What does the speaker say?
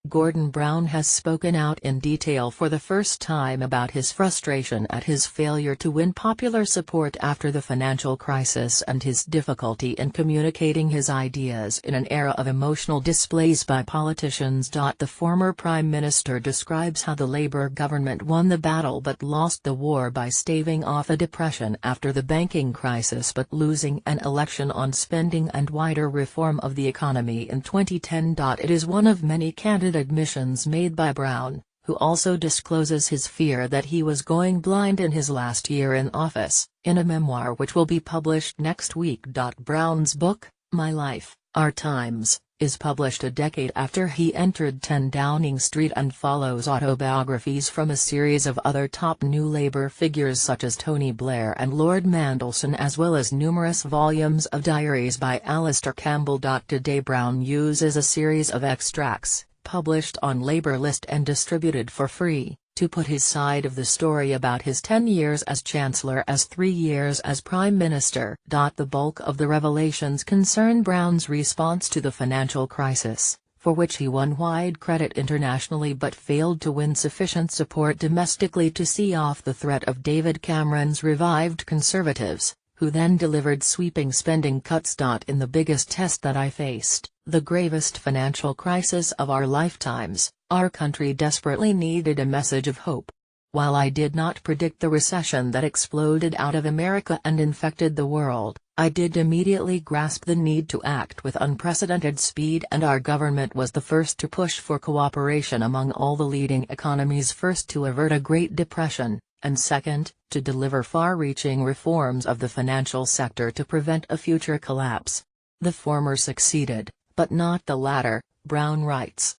Gordon Brown has spoken out in detail for the first time about his frustration at his failure to win popular support after the financial crisis and his difficulty in communicating his ideas in an era of emotional displays by politicians. The former Prime Minister describes how the Labour government won the battle but lost the war by staving off a depression after the banking crisis but losing an election on spending and wider reform of the economy in 2010. It is one of many candid admissions made by Brown, who also discloses his fear that he was going blind in his last year in office, in a memoir which will be published next week. Brown's book, My Life, Our Times, is published a decade after he entered 10 Downing Street and follows autobiographies from a series of other top New Labour figures such as Tony Blair and Lord Mandelson, as well as numerous volumes of diaries by Alistair Campbell. Today Brown uses a series of extracts, published on Labour List and distributed for free, to put his side of the story about his 10 years as Chancellor as 3 years as Prime Minister. The bulk of the revelations concern Brown's response to the financial crisis, for which he won wide credit internationally but failed to win sufficient support domestically to see off the threat of David Cameron's revived Conservatives, who then delivered sweeping spending cuts. In the biggest test that I faced, the gravest financial crisis of our lifetimes, our country desperately needed a message of hope. While I did not predict the recession that exploded out of America and infected the world, I did immediately grasp the need to act with unprecedented speed, and our government was the first to push for cooperation among all the leading economies, first to avert a Great Depression, and second, to deliver far-reaching reforms of the financial sector to prevent a future collapse. The former succeeded, but not the latter, Brown writes.